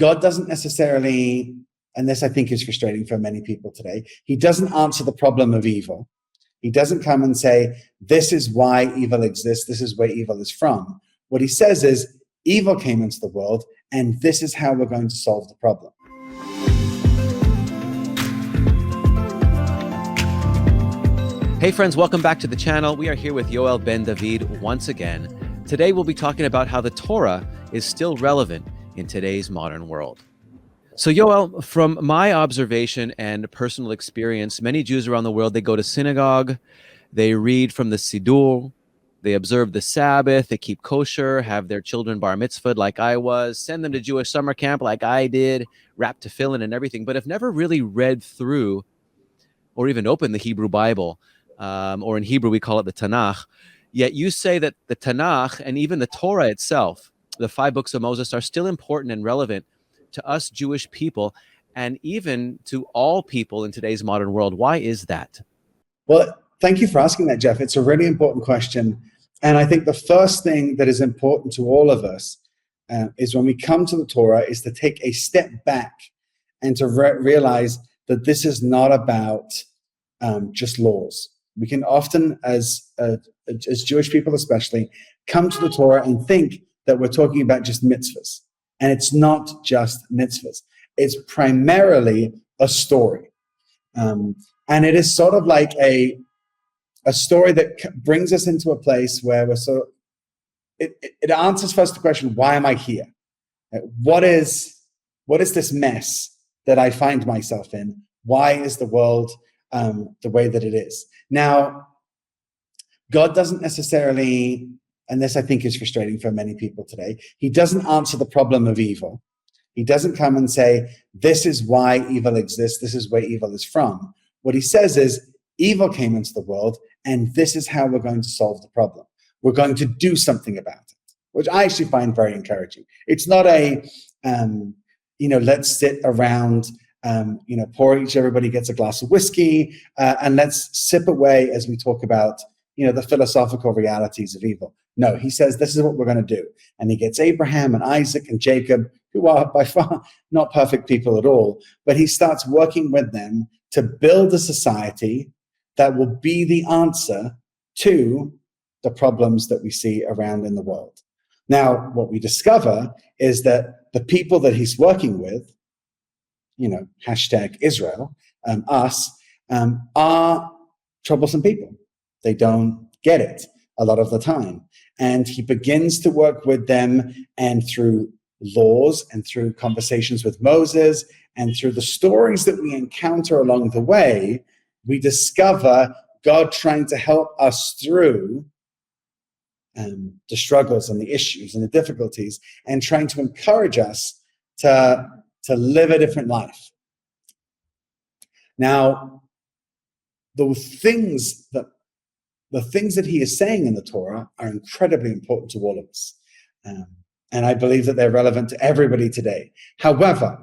God doesn't necessarily, and this I think is frustrating for many people today, he doesn't answer the problem of evil. He doesn't come and say, this is why evil exists, this is where evil is from. What he says is, evil came into the world, and this is how we're going to solve the problem. Hey friends, welcome back to the channel. We are here with Yoel Ben David once again. Today we'll be talking about how the Torah is still relevant in today's modern world. So Yoel, from my observation and personal experience, many Jews around the world, they go to synagogue, they read from the Siddur, they observe the Sabbath, they keep kosher, have their children bar mitzvahed like I was, send them to Jewish summer camp like I did, wrap tefillin and everything, but have never really read through or even opened the Hebrew Bible, or in Hebrew we call it the Tanakh. Yet you say that the Tanakh and even the Torah itself, the 5 books of Moses, are still important and relevant to us Jewish people and even to all people in today's modern world. Why is that? Well, thank you for asking that, Jeff. It's a really important question. And I think the first thing that is important to all of us is when we come to the Torah is to take a step back and to realize that this is not about just laws. We can often, as Jewish people especially, come to the Torah and think that we're talking about just mitzvahs. And it's not just mitzvahs. It's primarily a story. And it is sort of like a story that brings us into a place where it answers first the question, why am I here? What is this mess that I find myself in? Why is the world the way that it is? Now, God doesn't necessarily, and this I think is frustrating for many people today, he doesn't answer the problem of evil. He doesn't come and say, this is why evil exists, this is where evil is from. What he says is, evil came into the world, and this is how we're going to solve the problem. We're going to do something about it, which I actually find very encouraging. It's not a, let's sit around, everybody gets a glass of whiskey, and let's sip away as we talk about, the philosophical realities of evil. No, he says, this is what we're going to do. And he gets Abraham and Isaac and Jacob, who are by far not perfect people at all, but he starts working with them to build a society that will be the answer to the problems that we see around in the world. Now, what we discover is that the people that he's working with, hashtag Israel, us, are troublesome people. They don't get it a lot of the time. And he begins to work with them, and through laws and through conversations with Moses and through the stories that we encounter along the way, we discover God trying to help us through the struggles and the issues and the difficulties, and trying to encourage us to live a different life. Now, the things that he is saying in the Torah are incredibly important to all of us. And I believe that they're relevant to everybody today. However,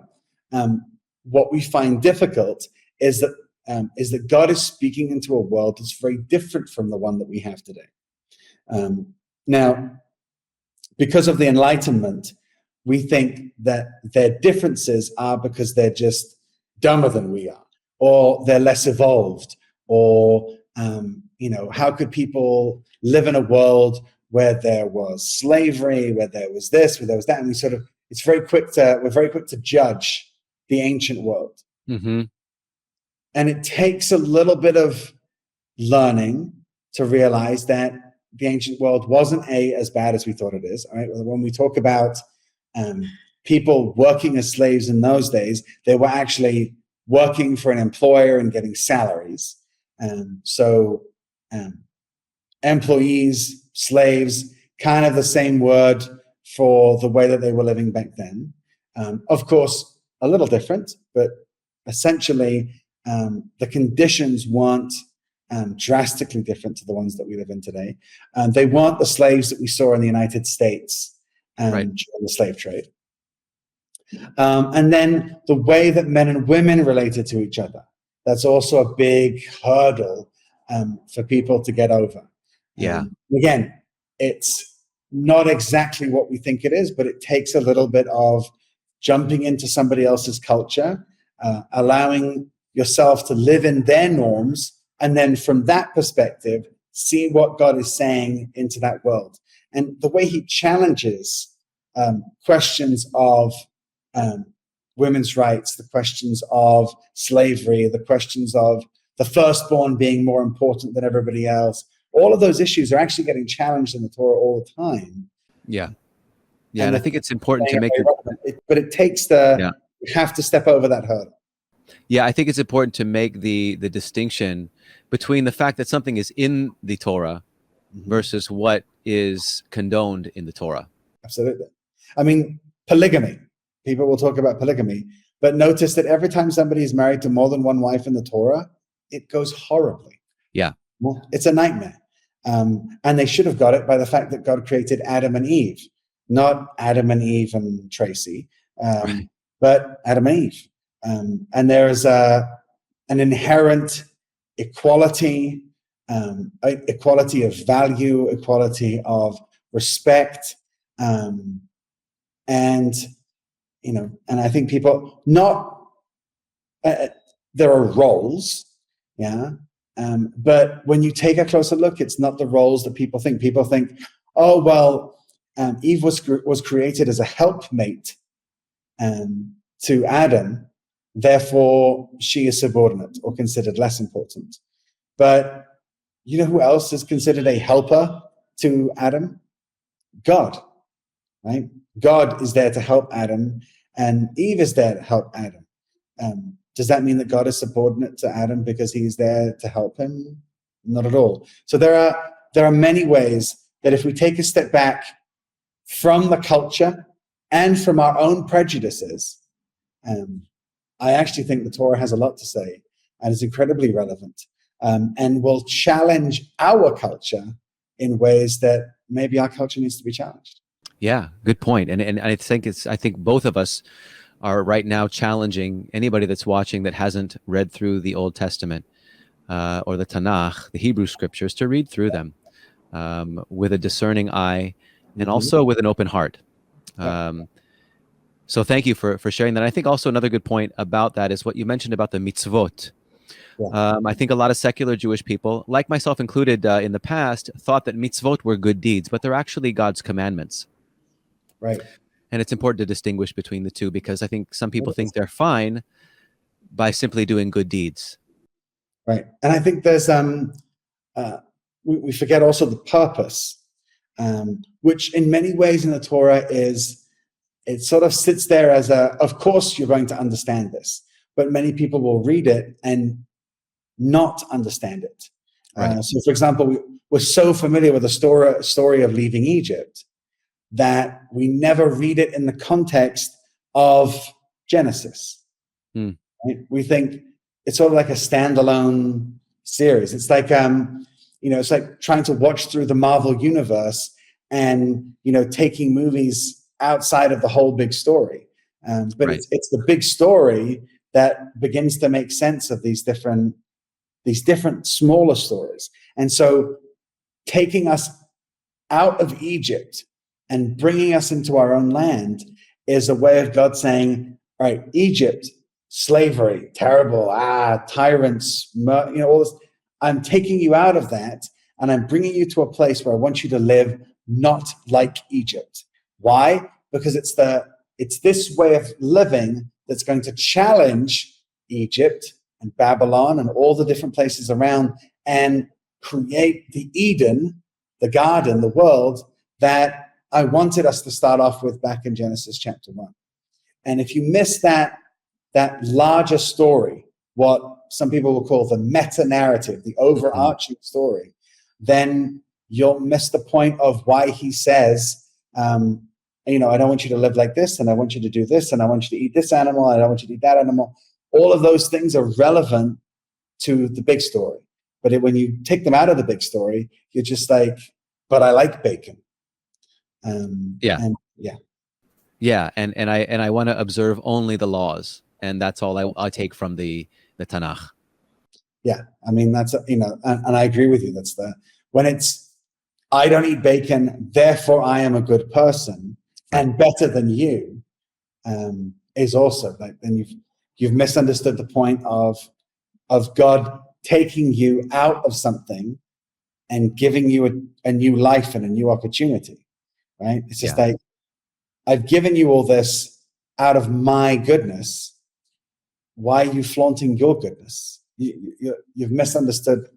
what we find difficult is that God is speaking into a world that's very different from the one that we have today. Now, because of the Enlightenment, we think that their differences are because they're just dumber than we are, or they're less evolved, or how could people live in a world where there was slavery, where there was this, where there was that, and we're very quick to judge the ancient world. Mm-hmm. And it takes a little bit of learning to realize that the ancient world wasn't as bad as we thought it is. Right? When we talk about people working as slaves in those days, they were actually working for an employer and getting salaries. So employees, slaves, kind of the same word for the way that they were living back then. Of course, a little different, but essentially the conditions weren't drastically different to the ones that we live in today. They weren't the slaves that we saw in the United States during the slave trade. And then the way that men and women related to each other. That's also a big hurdle for people to get over. Again, it's not exactly what we think it is, but it takes a little bit of jumping into somebody else's culture, allowing yourself to live in their norms, and then from that perspective, see what God is saying into that world. And the way he challenges questions of women's rights, the questions of slavery, the questions of the firstborn being more important than everybody else, all of those issues are actually getting challenged in the Torah all the time. Yeah. Yeah, and I think it's important to make but it takes you have to step over that hurdle. Yeah, I think it's important to make the distinction between the fact that something is in the Torah versus what is condoned in the Torah. Absolutely. I mean, polygamy. People will talk about polygamy, but notice that every time somebody is married to more than one wife in the Torah, it goes horribly. Yeah. It's a nightmare. And they should have got it by the fact that God created Adam and Eve, not Adam and Eve and Tracy, but Adam and Eve. And there is an inherent equality, equality of value, equality of respect, and I think people there are roles, but when you take a closer look, it's not the roles that people think. People think, oh well, Eve was created as a helpmate to Adam. Therefore, she is subordinate or considered less important. But you know who else is considered a helper to Adam? God, right? God is there to help Adam, and Eve is there to help Adam. Does that mean that God is subordinate to Adam because he's there to help him? Not at all. So there are many ways that if we take a step back from the culture and from our own prejudices, I actually think the Torah has a lot to say and is incredibly relevant, and will challenge our culture in ways that maybe our culture needs to be challenged. Yeah, good point. And I think both of us are right now challenging anybody that's watching that hasn't read through the Old Testament or the Tanakh, the Hebrew scriptures, to read through them with a discerning eye and also with an open heart. So thank you for sharing that. I think also another good point about that is what you mentioned about the mitzvot. I think a lot of secular Jewish people, like myself included in the past, thought that mitzvot were good deeds, but they're actually God's commandments. Right. And it's important to distinguish between the two, because I think some people think they're fine by simply doing good deeds. Right. And I think there's, we forget also the purpose, which in many ways in the Torah it sort of sits there as of course you're going to understand this, but many people will read it and not understand it. Right. So for example, we're so familiar with the story of leaving Egypt that we never read it in the context of Genesis. Right? We think it's sort of like a standalone series. It's like, it's like trying to watch through the Marvel universe and, taking movies outside of the whole big story. But it's the big story that begins to make sense of these different smaller stories. And so taking us out of Egypt and bringing us into our own land is a way of God saying, all right, Egypt, slavery, terrible, tyrants, all this. I'm taking you out of that, and I'm bringing you to a place where I want you to live not like Egypt. Why? Because it's this way of living that's going to challenge Egypt and Babylon and all the different places around and create the Eden, the garden, the world that I wanted us to start off with back in Genesis chapter 1. And if you miss that larger story, what some people will call the meta-narrative, the overarching story, then you'll miss the point of why he says, I don't want you to live like this, and I want you to do this, and I want you to eat this animal, and I want you to eat that animal. All of those things are relevant to the big story. But when you take them out of the big story, you're just like, but I like bacon. And I want to observe only the laws, and that's all I take from the Tanakh. Yeah, I mean that's and I agree with you. When it's I don't eat bacon, therefore I am a good person and better than you. is also like, then you've misunderstood the point of God taking you out of something and giving you a new life and a new opportunity, right? It's just like, I've given you all this out of my goodness. Why are you flaunting your goodness? You've misunderstood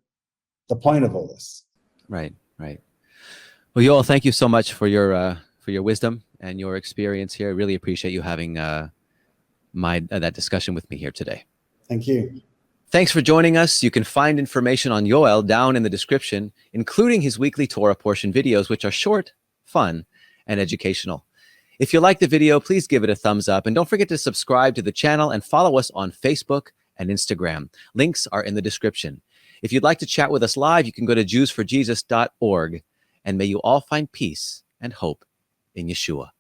the point of all this. Right. Well, Yoel, thank you so much for your wisdom and your experience here. I really appreciate you having that discussion with me here today. Thank you. Thanks for joining us. You can find information on Yoel down in the description, including his weekly Torah portion videos, which are short, fun, and educational. If you like the video, please give it a thumbs up, and don't forget to subscribe to the channel and follow us on Facebook and Instagram. Links are in the description. If you'd like to chat with us live, you can go to jewsforjesus.org, and may you all find peace and hope in Yeshua.